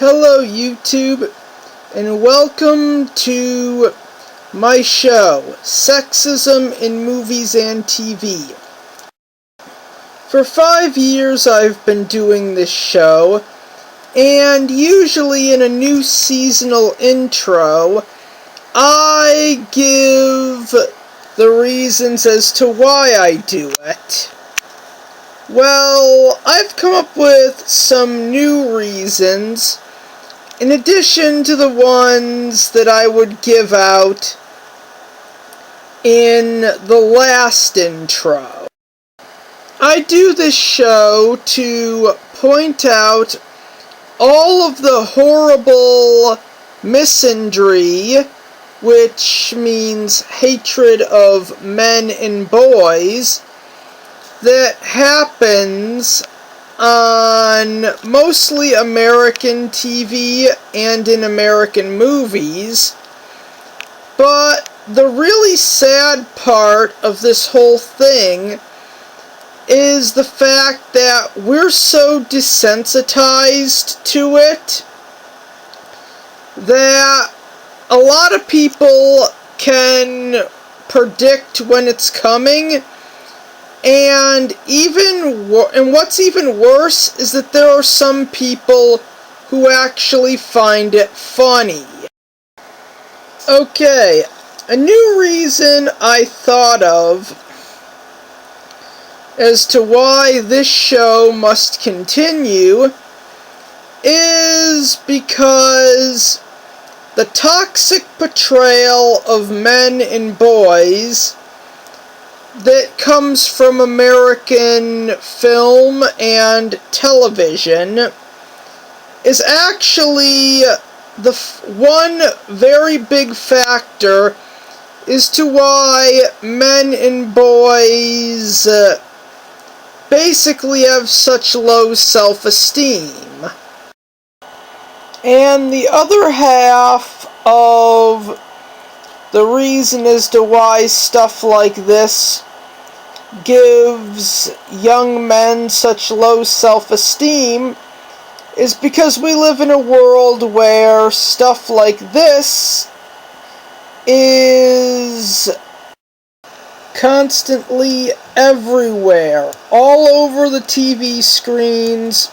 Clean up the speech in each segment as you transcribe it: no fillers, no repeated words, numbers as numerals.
Hello YouTube, and welcome to my show, Sexism in Movies and TV. For 5 years I've been doing this show, and usually in a new seasonal intro, I give the reasons as to why I do it. Well, I've come up with some new reasons, in addition to the ones that I would give out in the last intro. I do this show to point out all of the horrible misandry, which means hatred of men and boys, that happens on mostly American TV and in American movies. But the really sad part of this whole thing is the fact that we're so desensitized to it that a lot of people can predict when it's coming. And what's even worse is that there are some people who actually find it funny. Okay, a new reason I thought of as to why this show must continue is because the toxic portrayal of men and boys that comes from American film and television is actually the one very big factor as to why men and boys basically have such low self-esteem. And the other half of the reason as to why stuff like this gives young men such low self-esteem is because we live in a world where stuff like this is constantly everywhere, all over the TV screens,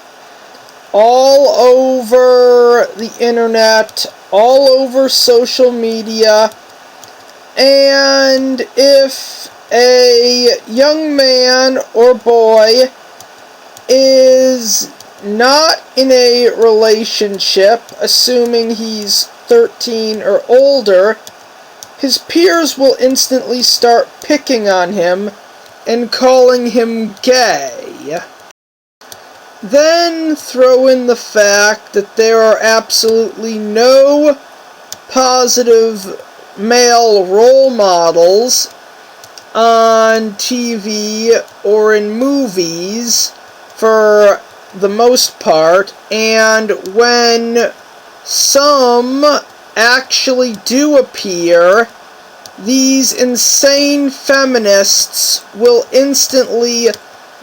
all over the internet, all over social media. And if a young man or boy is not in a relationship, assuming he's 13 or older, his peers will instantly start picking on him and calling him gay. Then throw in the fact that there are absolutely no positive male role models on TV or in movies for the most part, and when some actually do appear, these insane feminists will instantly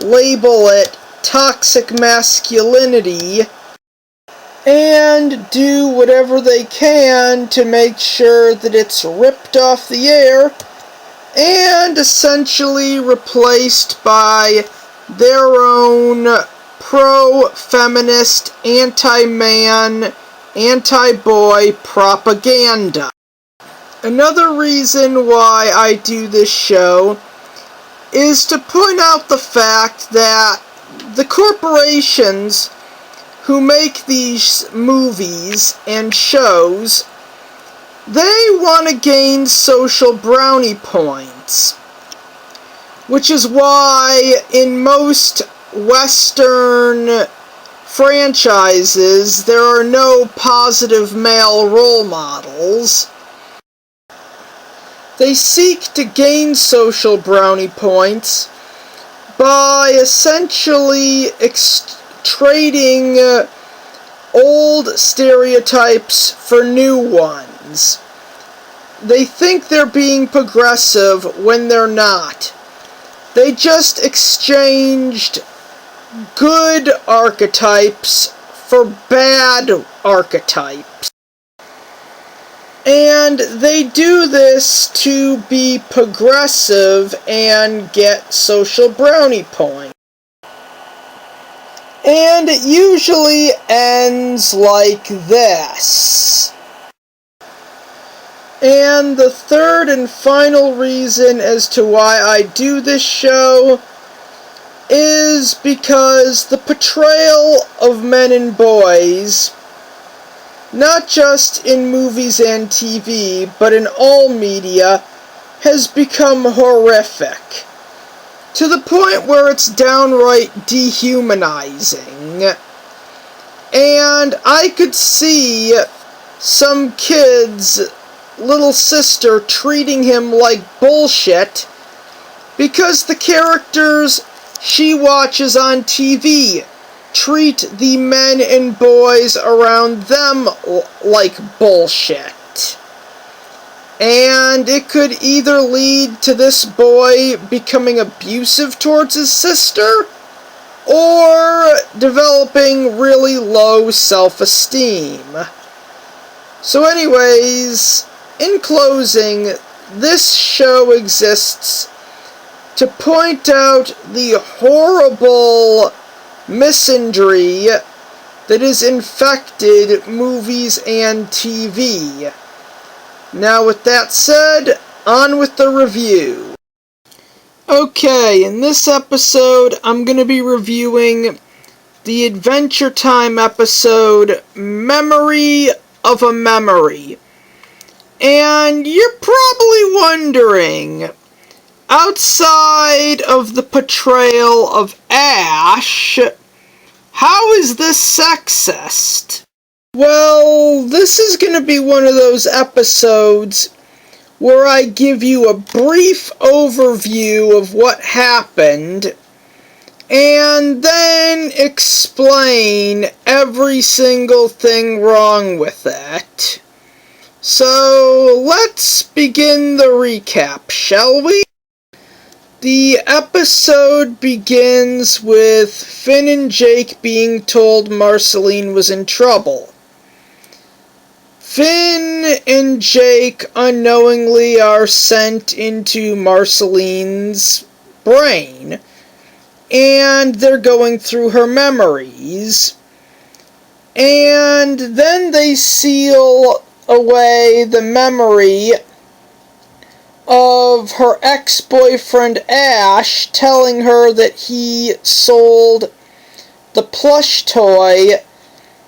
label it toxic masculinity and do whatever they can to make sure that it's ripped off the air and essentially replaced by their own pro-feminist, anti-man, anti-boy propaganda. Another reason why I do this show is to point out the fact that the corporations who make these movies and shows, they want to gain social brownie points. Which is why in most Western franchises there are no positive male role models. They seek to gain social brownie points by essentially trading old stereotypes for new ones. They think they're being progressive when they're not. They just exchanged good archetypes for bad archetypes. And they do this to be progressive and get social brownie points. And it usually ends like this. And the third and final reason as to why I do this show is because the portrayal of men and boys, not just in movies and TV, but in all media, has become horrific. To the point where it's downright dehumanizing. And I could see some kid's little sister treating him like bullshit because the characters she watches on TV treat the men and boys around them like bullshit. And it could either lead to this boy becoming abusive towards his sister, or developing really low self-esteem. So anyways, in closing, this show exists to point out the horrible misandry that has infected movies and TV. Now, with that said, on with the review. Okay, in this episode, I'm going to be reviewing the Adventure Time episode, Memory of a Memory. And you're probably wondering, outside of the portrayal of Ash, how is this sexist? Well, this is going to be one of those episodes where I give you a brief overview of what happened and then explain every single thing wrong with it. So, let's begin the recap, shall we? The episode begins with Finn and Jake being told Marceline was in trouble. Finn and Jake unknowingly are sent into Marceline's brain, and they're going through her memories. And then they seal away the memory of her ex-boyfriend Ash, telling her that he sold the plush toy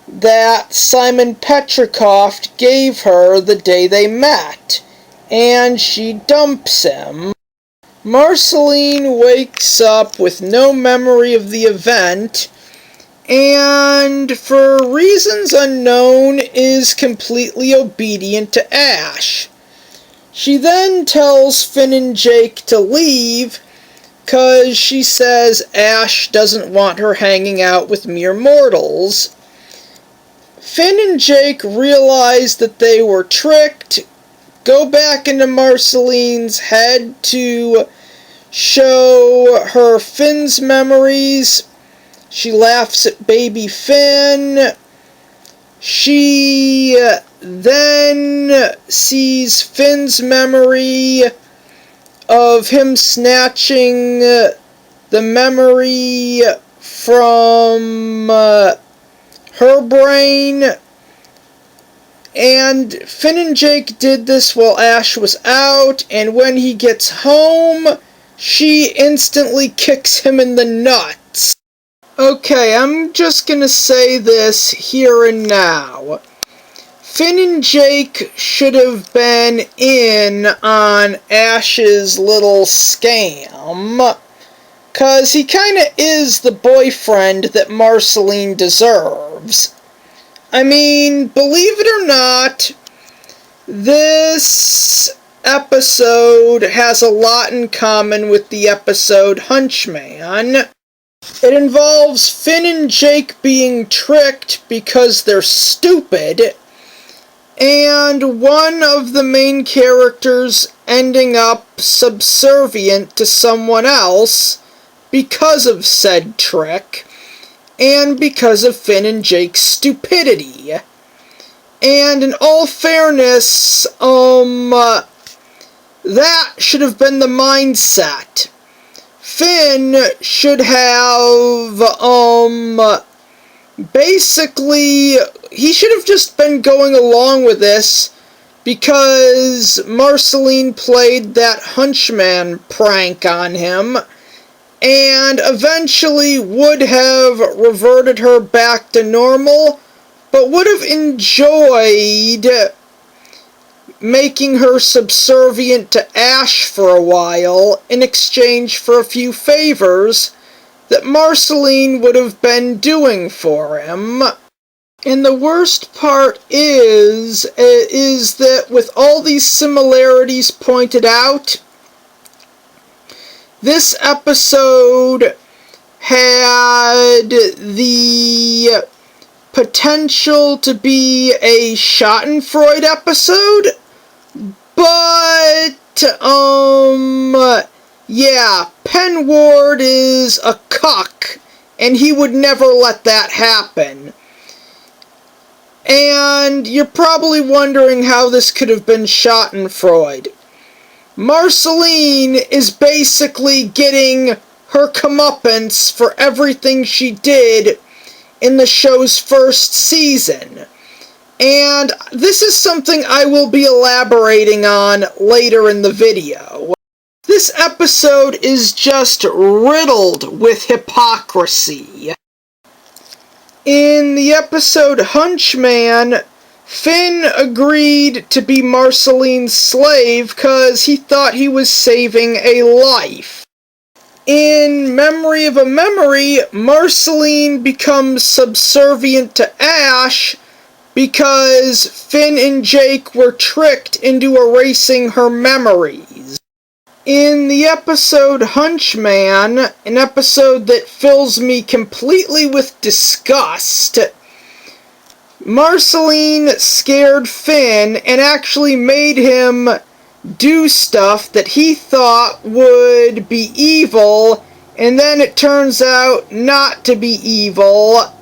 that Simon Petrikoff gave her the day they met, and she dumps him. Marceline wakes up with no memory of the event, and for reasons unknown is completely obedient to Ash. She then tells Finn and Jake to leave, because she says Ash doesn't want her hanging out with mere mortals. Finn and Jake realize that they were tricked, go back into Marceline's head to show her Finn's memories. She laughs at baby Finn. She then sees Finn's memory of him snatching the memory from her brain, and Finn and Jake did this while Ash was out, and when he gets home, she instantly kicks him in the nuts. Okay, I'm just gonna say this here and now. Finn and Jake should have been in on Ash's little scam, 'cause he kinda is the boyfriend that Marceline deserves. I mean, believe it or not, this episode has a lot in common with the episode Hunchman. It involves Finn and Jake being tricked because they're stupid, and one of the main characters ending up subservient to someone else because of said trick, and because of Finn and Jake's stupidity. And in all fairness, that should have been the mindset. Finn should have, basically, he should have just been going along with this because Marceline played that hunchman prank on him and eventually would have reverted her back to normal, but would have enjoyed making her subservient to Ash for a while in exchange for a few favors that Marceline would have been doing for him. And the worst part is that with all these similarities pointed out, this episode had the potential to be a schadenfreude episode, but, yeah, Penward is a cuck, and he would never let that happen. And you're probably wondering how this could have been schadenfreude. Marceline is basically getting her comeuppance for everything she did in the show's first season. And this is something I will be elaborating on later in the video. This episode is just riddled with hypocrisy. In the episode Hunchman, Finn agreed to be Marceline's slave because he thought he was saving a life. In Memory of a Memory, Marceline becomes subservient to Ash because Finn and Jake were tricked into erasing her memories. In the episode Hunchman, an episode that fills me completely with disgust, Marceline scared Finn and actually made him do stuff that he thought would be evil, and then it turns out not to be evil,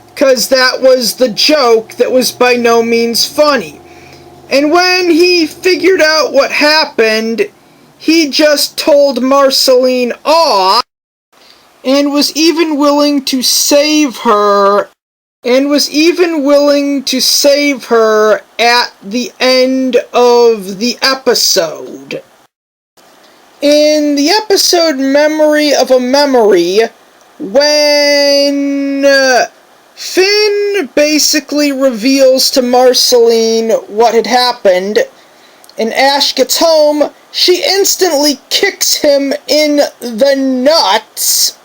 because that was the joke that was by no means funny. And when he figured out what happened, he just told Marceline off, and was even willing to save her, at the end of the episode. In the episode Memory of a Memory, when Finn basically reveals to Marceline what had happened, and Ash gets home, she instantly kicks him in the nuts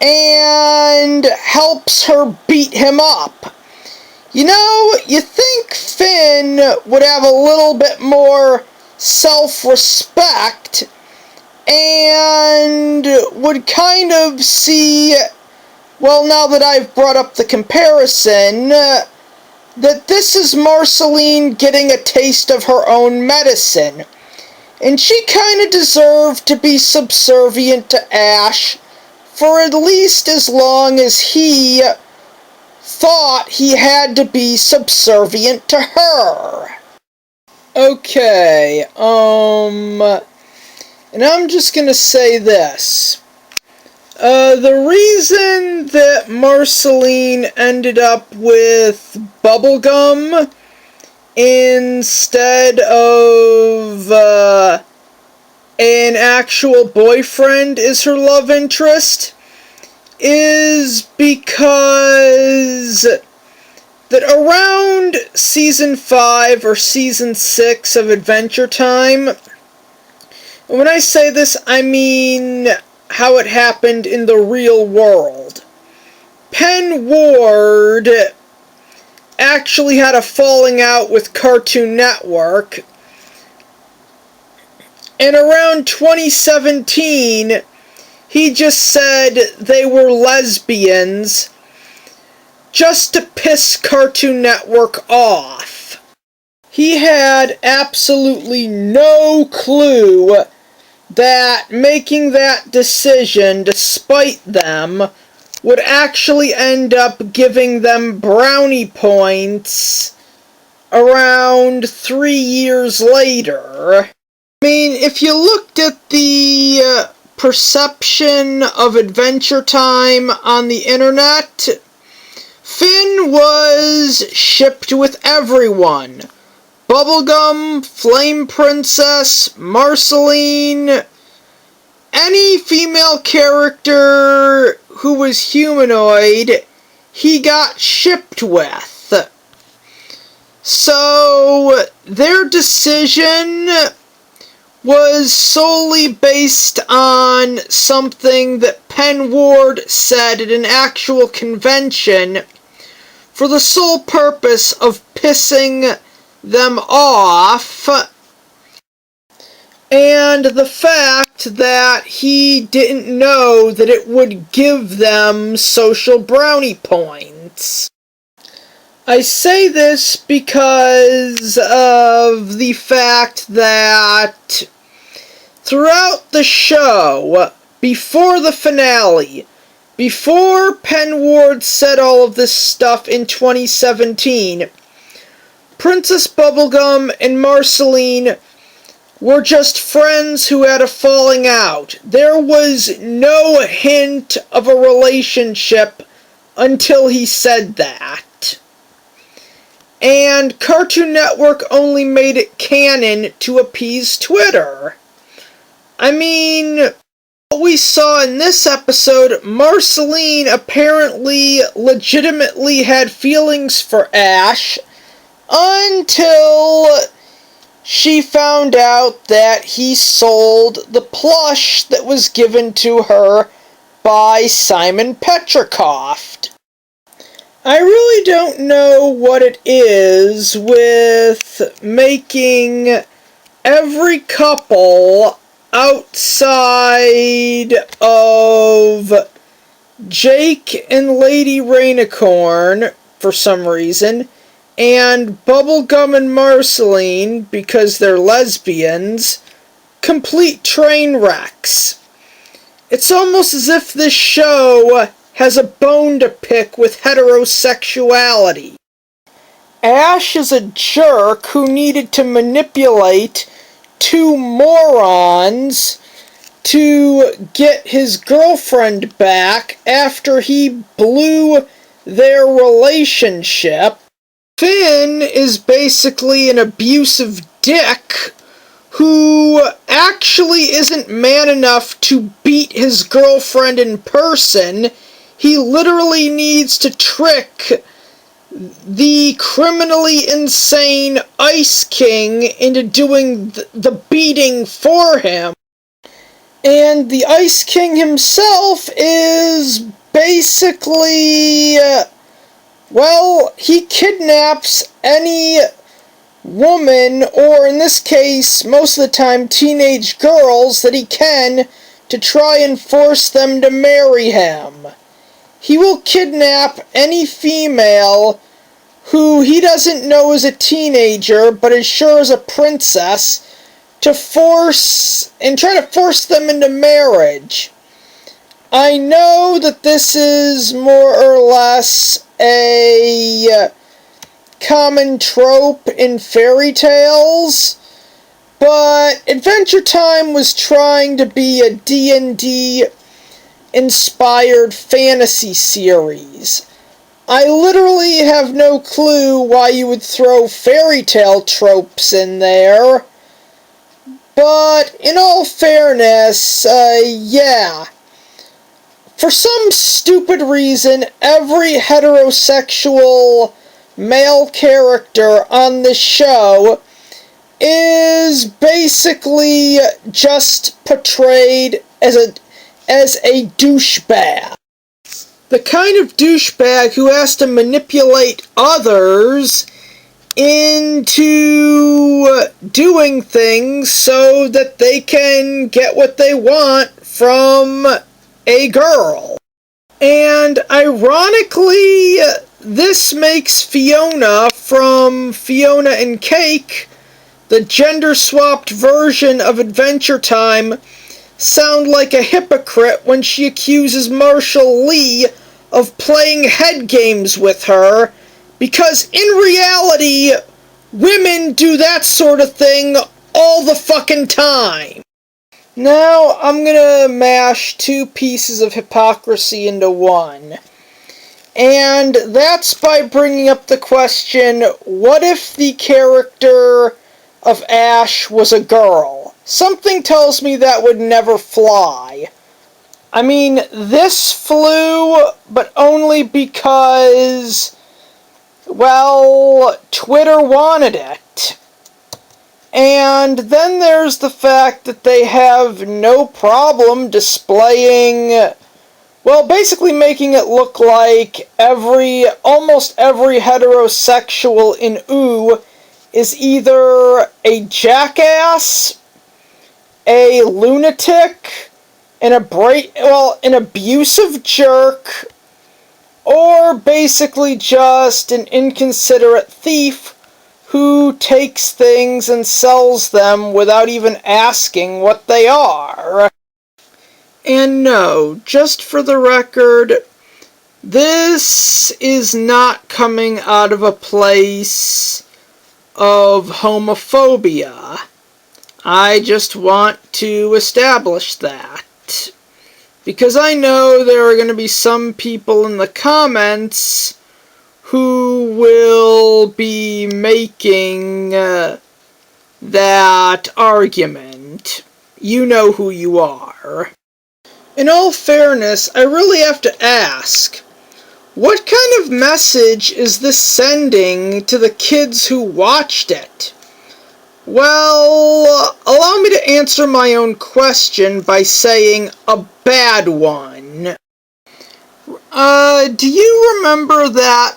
and helps her beat him up. You know, you think Finn would have a little bit more self-respect and would kind of see, well, now that I've brought up the comparison, that this is Marceline getting a taste of her own medicine. And she kind of deserved to be subservient to Ash for at least as long as he thought he had to be subservient to her. Okay, and I'm just gonna say this. The reason that Marceline ended up with bubblegum instead of an actual boyfriend is her love interest is because that around season 5 or season 6 of Adventure Time, and when I say this, I mean how it happened in the real world. Penward actually had a falling out with Cartoon Network, and around 2017, he just said they were lesbians just to piss Cartoon Network off. He had absolutely no clue that making that decision, despite them, would actually end up giving them brownie points around 3 years later. I mean, if you looked at the perception of Adventure Time on the internet, Finn was shipped with everyone. Bubblegum, Flame Princess, Marceline, any female character who was humanoid, he got shipped with. So, their decision was solely based on something that Penn Ward said at an actual convention for the sole purpose of pissing them off, and the fact that he didn't know that it would give them social brownie points. I say this because of the fact that throughout the show, before the finale, before Penn Ward said all of this stuff in 2017, Princess Bubblegum and Marceline were just friends who had a falling out. There was no hint of a relationship until he said that. And Cartoon Network only made it canon to appease Twitter. I mean, what we saw in this episode, Marceline apparently legitimately had feelings for Ash until she found out that he sold the plush that was given to her by Simon Petrikoff. I really don't know what it is with making every couple outside of Jake and Lady Rainicorn, for some reason, and Bubblegum and Marceline, because they're lesbians, complete train wrecks. It's almost as if this show has a bone to pick with heterosexuality. Ash is a jerk who needed to manipulate two morons to get his girlfriend back after he blew their relationship. Finn is basically an abusive dick who actually isn't man enough to beat his girlfriend in person. He literally needs to trick the criminally insane Ice King into doing the beating for him. And the Ice King himself is basically, well, he kidnaps any woman, or in this case, most of the time, teenage girls that he can to try and force them to marry him. He will kidnap any female who he doesn't know is a teenager, but is sure is a princess, to try to force them into marriage. I know that this is more or less a common trope in fairy tales, but Adventure Time was trying to be a D&D inspired fantasy series. I literally have no clue why you would throw fairy tale tropes in there, but in all fairness, yeah. For some stupid reason, every heterosexual male character on this show is basically just portrayed as a douchebag. The kind of douchebag who has to manipulate others into doing things so that they can get what they want from a girl. And ironically, this makes Fiona from Fiona and Cake, the gender-swapped version of Adventure Time, sound like a hypocrite when she accuses Marshall Lee of playing head games with her, because in reality, women do that sort of thing all the fucking time. Now, I'm gonna mash two pieces of hypocrisy into one. And that's by bringing up the question, what if the character of Ash was a girl? Something tells me that would never fly. I mean, this flew, but only because, well, Twitter wanted it. And then there's the fact that they have no problem displaying, well, basically making it look like almost every heterosexual in OO is either a jackass, a lunatic, an abusive jerk, or basically just an inconsiderate thief who takes things and sells them without even asking what they are. And no, just for the record, this is not coming out of a place of homophobia. I just want to establish that. Because I know there are going to be some people in the comments who will be making that argument. You know who you are. In all fairness, I really have to ask, what kind of message is this sending to the kids who watched it? Well, allow me to answer my own question by saying a bad one. Do you remember that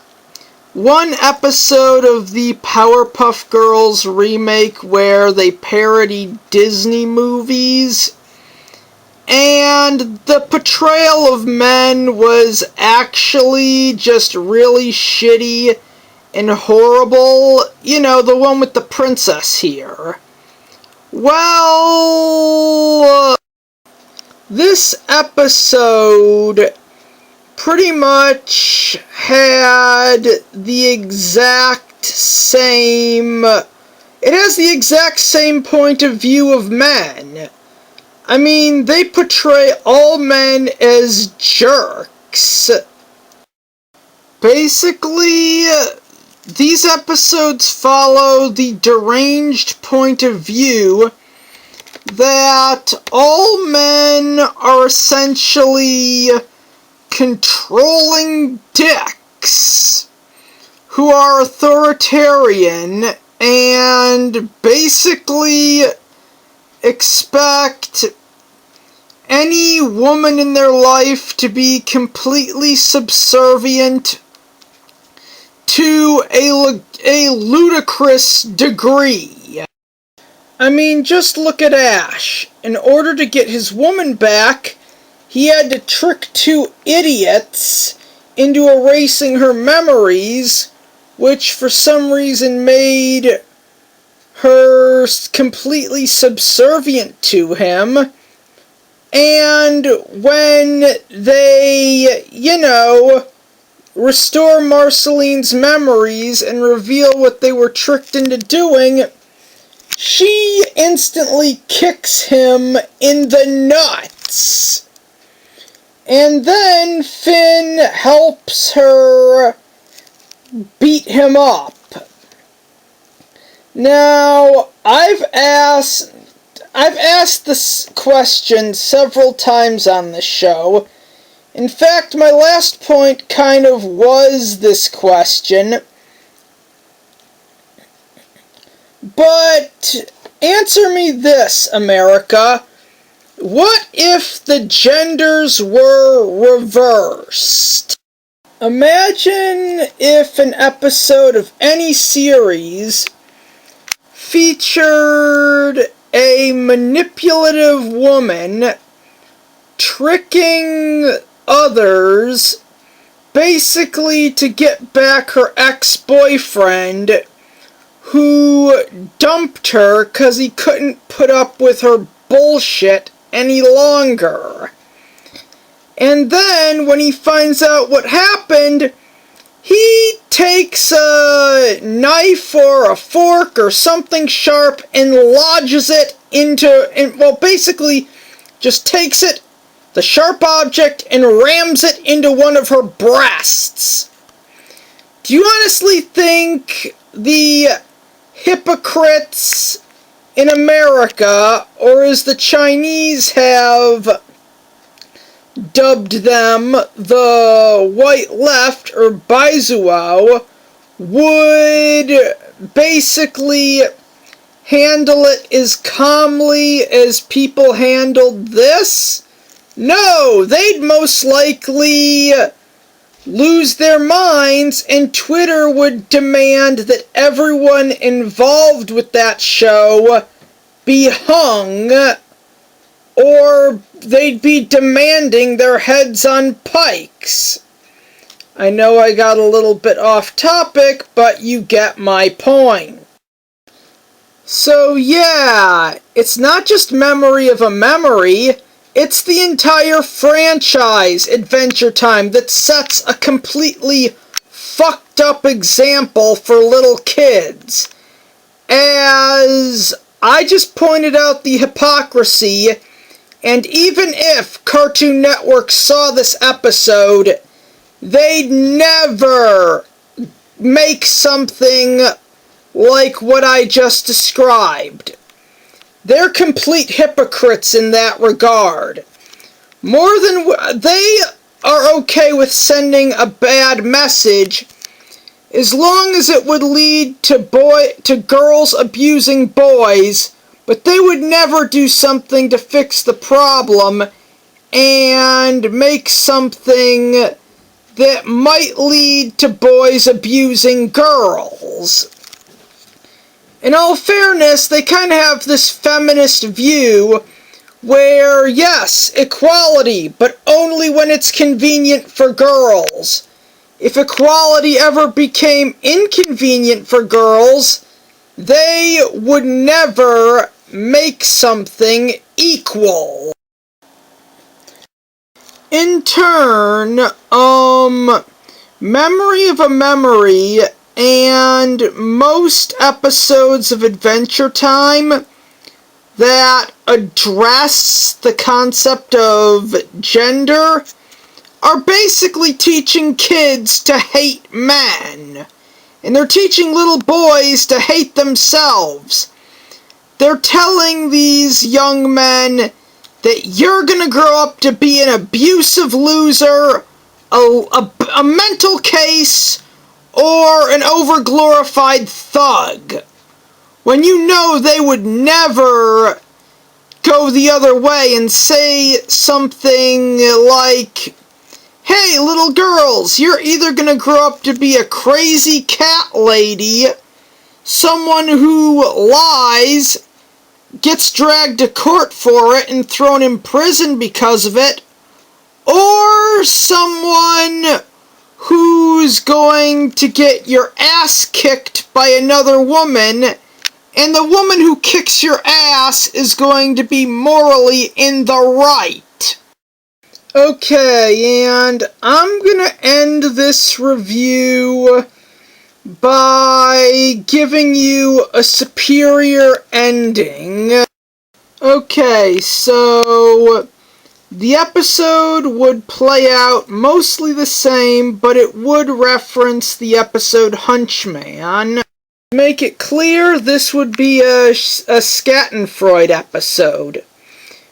one episode of the Powerpuff Girls remake where they parodied Disney movies? And the portrayal of men was actually just really shitty and horrible. You know, the one with the princess here. Well, this episode pretty much had the exact same... It has the exact same point of view of men. I mean, they portray all men as jerks. Basically, these episodes follow the deranged point of view that all men are essentially controlling dicks who are authoritarian and basically expect any woman in their life to be completely subservient to a ludicrous degree. I mean, just look at Ash. In order to get his woman back, he had to trick two idiots into erasing her memories, which for some reason made her completely subservient to him. And when they, restore Marceline's memories and reveal what they were tricked into doing, she instantly kicks him in the nuts. And then Finn helps her beat him up. Now, I've asked this question several times on the show. In fact, my last point kind of was this question. But answer me this, America. What if the genders were reversed? Imagine if an episode of any series featured a manipulative woman tricking others basically to get back her ex-boyfriend who dumped her because he couldn't put up with her bullshit any longer. And then, when he finds out what happened, he takes a knife or a fork or something sharp and lodges it basically just takes it, the sharp object, and rams it into one of her breasts. Do you honestly think the hypocrites in America, or as the Chinese have dubbed them, the white left, or Baizuo, would basically handle it as calmly as people handled this? No, they'd most likely lose their minds, and Twitter would demand that everyone involved with that show be hung, or they'd be demanding their heads on pikes. I know I got a little bit off topic, but you get my point. So yeah, it's not just Memory of a Memory, it's the entire franchise, Adventure Time, that sets a completely fucked up example for little kids. As I just pointed out the hypocrisy, and even if Cartoon Network saw this episode, they'd never make something like what I just described. They're complete hypocrites in that regard. They are okay with sending a bad message as long as it would lead to girls abusing boys, but they would never do something to fix the problem and make something that might lead to boys abusing girls. In all fairness, they kind of have this feminist view where, yes, equality, but only when it's convenient for girls. If equality ever became inconvenient for girls, they would never make something equal. In turn, Memory of a Memory and most episodes of Adventure Time that address the concept of gender are basically teaching kids to hate men. And they're teaching little boys to hate themselves. They're telling these young men that you're gonna grow up to be an abusive loser, a mental case, or an overglorified thug, when you know they would never go the other way and say something like, hey, little girls, you're either gonna grow up to be a crazy cat lady, someone who lies, gets dragged to court for it and thrown in prison because of it, or someone who's going to get your ass kicked by another woman, and the woman who kicks your ass is going to be morally in the right. Okay, and I'm gonna end this review by giving you a superior ending. Okay, so the episode would play out mostly the same, but it would reference the episode Hunchman. To make it clear, this would be a schadenfreude episode.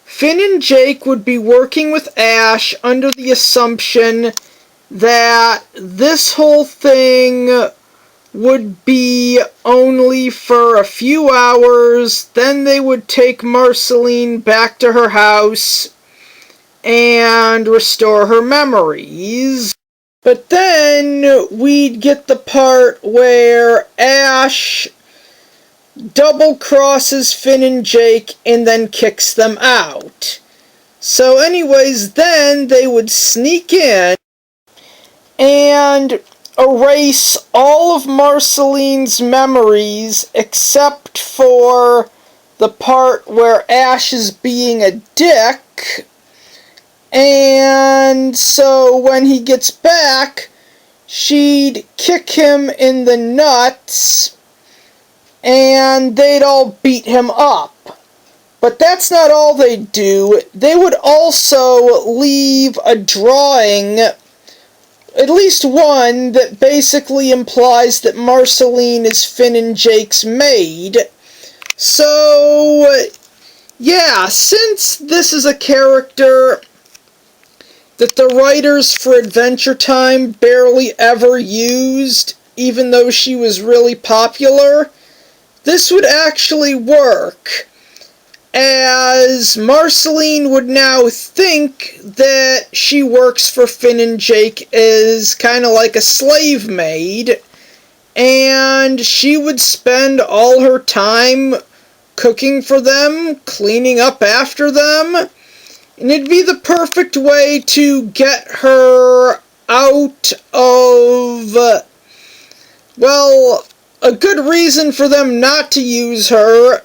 Finn and Jake would be working with Ash under the assumption that this whole thing would be only for a few hours, then they would take Marceline back to her house and restore her memories. But then we'd get the part where Ash double crosses Finn and Jake and then kicks them out. So anyways, then they would sneak in and erase all of Marceline's memories except for the part where Ash is being a dick, And so when he gets back, she'd kick him in the nuts, and they'd all beat him up. But that's not all they'd do. They would also leave a drawing, at least one, that basically implies that Marceline is Finn and Jake's maid. So, yeah, since this is a character that the writers for Adventure Time barely ever used, even though she was really popular, this would actually work, as Marceline would now think that she works for Finn and Jake as kind of like a slave maid, and she would spend all her time cooking for them, cleaning up after them, and it'd be the perfect way to get her out of, well, a good reason for them not to use her,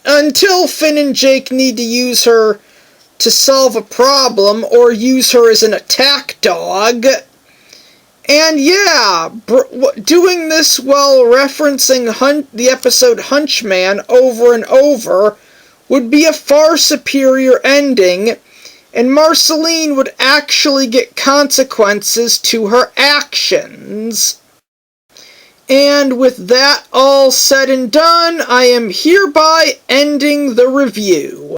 until Finn and Jake need to use her to solve a problem, or use her as an attack dog. And yeah, doing this while referencing the episode Hunchman over and over would be a far superior ending, and Marceline would actually get consequences to her actions. And with that all said and done, I am hereby ending the review.